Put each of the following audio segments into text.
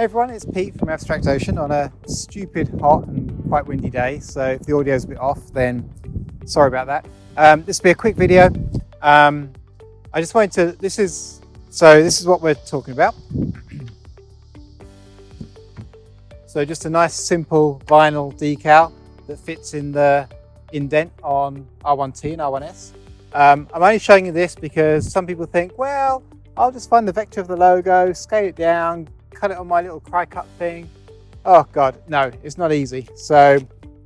everyone, it's Pete from Abstract Ocean on a stupid, hot and quite windy day. So if the audio's a bit off, then sorry about that. This will be a quick video. I just wanted to, this is what we're talking about. So just a nice simple vinyl decal that fits in the indent on R1T and R1S. I'm only showing you this because some people think, well, I'll just find the vector of the logo, scale it down, cut it on my little cry cut thing. Oh God, no, it's not easy. So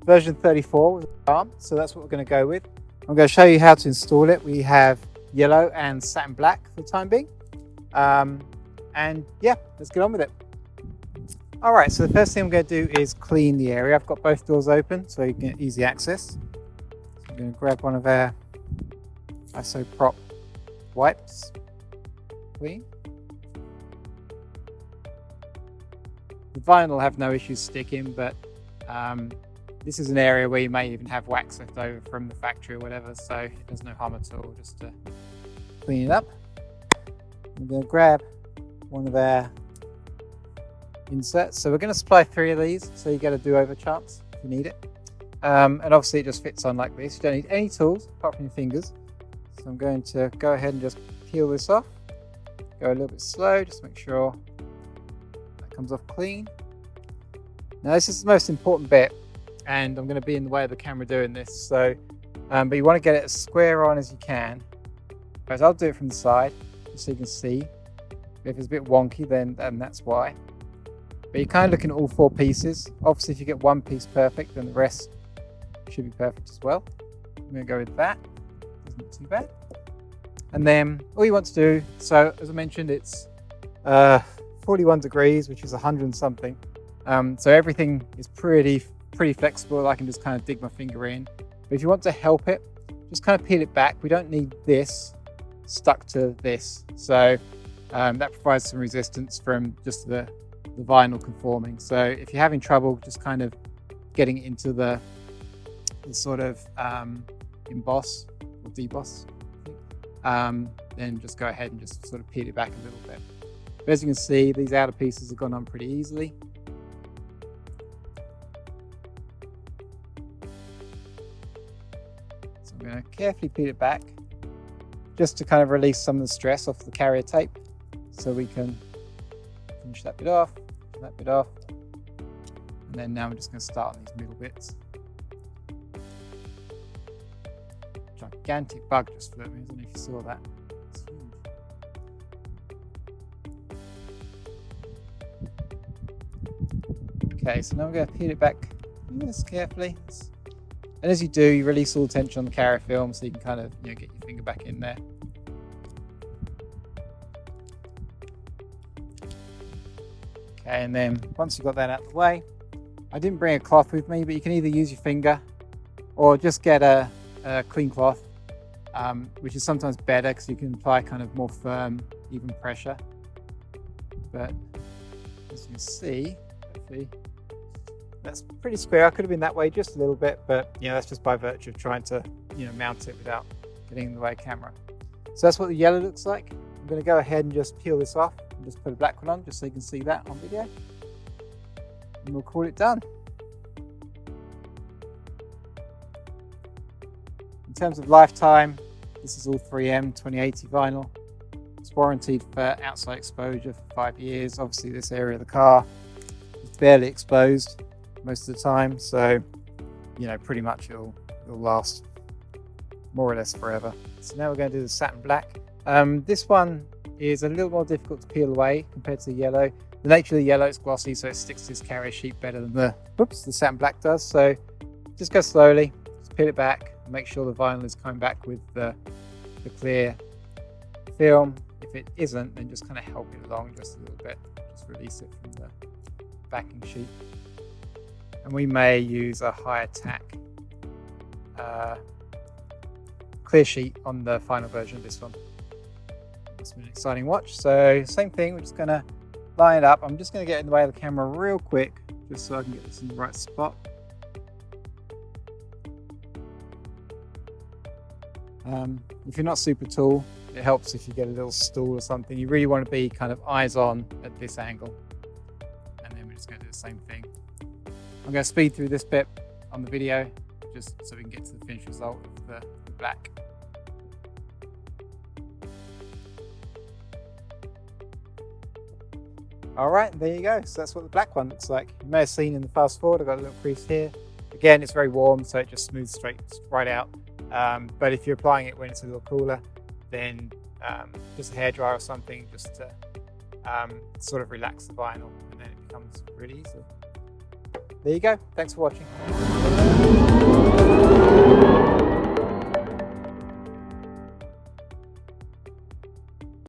version 34 was ARM, so that's what we're going to go with. I'm going to show you how to install it. We have yellow and satin black for the time being. And yeah, let's get on with it. All right, so the first thing I'm going to do is clean the area. I've got both doors open so you can get easy access. So I'm going to grab one of our isoprop wipes. Clean. The vinyl will have no issues sticking, but this is an area where you may even have wax left over from the factory or whatever, so it does no harm at all just to clean it up. I'm going to grab one of our inserts. So we're going to supply 3 of these, so you get a do-over chance if you need it. And obviously it just fits on like this. You don't need any tools apart from your fingers. So I'm going to go ahead and just peel this off. Go a little bit slow, just make sure that comes off clean. Now this is the most important bit, and I'm going to be in the way of the camera doing this. So, but you want to get it as square on as you can. Whereas I'll do it from the side, just so you can see. If it's a bit wonky, then that's why. But you're kind of looking at all 4 pieces. Obviously, if you get one piece perfect, then the rest should be perfect as well. I'm going to go with that. Isn't too bad. And then all you want to do, so as I mentioned, it's 41 degrees, which is 100 and something. So everything is pretty flexible. I can just kind of dig my finger in. But if you want to help it, just kind of peel it back. We don't need this stuck to this. So that provides some resistance from just the vinyl conforming. So if you're having trouble just kind of getting it into the sort of emboss or deboss, then just go ahead and just sort of peel it back a little bit. But as you can see, these outer pieces have gone on pretty easily. So I'm going to carefully peel it back just to kind of release some of the stress off the carrier tape, so we can finish that bit off, and then now I'm just going to start on these middle bits. Gigantic bug just flew at me. I don't know if you saw that. It's huge. Okay, so now I'm going to peel it back just carefully. And as you do, you release all tension on the carrier film, so you can kind of get your finger back in there. Okay, and then once you've got that out of the way, I didn't bring a cloth with me, but you can either use your finger or just get a clean cloth, which is sometimes better because you can apply kind of more firm, even pressure. But as you can see, hopefully, that's pretty square. I could have been that way just a little bit, but that's just by virtue of trying to mount it without getting in the way of camera. So that's what the yellow looks like. I'm going to go ahead and just peel this off and just put a black one on, just so you can see that on video. And we'll call it done. In terms of lifetime, this is all 3M 2080 vinyl. It's warranted for outside exposure for 5 years. Obviously this area of the car is barely exposed most of the time, so pretty much it'll last more or less forever. So now we're going to do the satin black. This one is a little more difficult to peel away compared to the yellow. The nature of the yellow, it's glossy, so it sticks to this carrier sheet better than the satin black does. So just go slowly, just peel it back, and make sure the vinyl is coming back with the clear film. If it isn't, then just kind of help it along just a little bit. Just release it from the backing sheet. And we may use a high attack clear sheet on the final version of this one. It's been an exciting watch. So same thing, we're just going to line it up. I'm just going to get in the way of the camera real quick, just so I can get this in the right spot. If you're not super tall, it helps if you get a little stool or something. You really want to be kind of eyes on at this angle. just going to do the same thing. I'm going to speed through this bit on the video just so we can get to the finished result of the black. Alright, there you go. So that's what the black one looks like. You may have seen in the fast forward, I've got a little crease here. Again, it's very warm, so it just smooths right out. But if you're applying it when it's a little cooler, then just a hairdryer or something just to sort of relax the vinyl, and then it becomes really easy. There you go. Thanks for watching.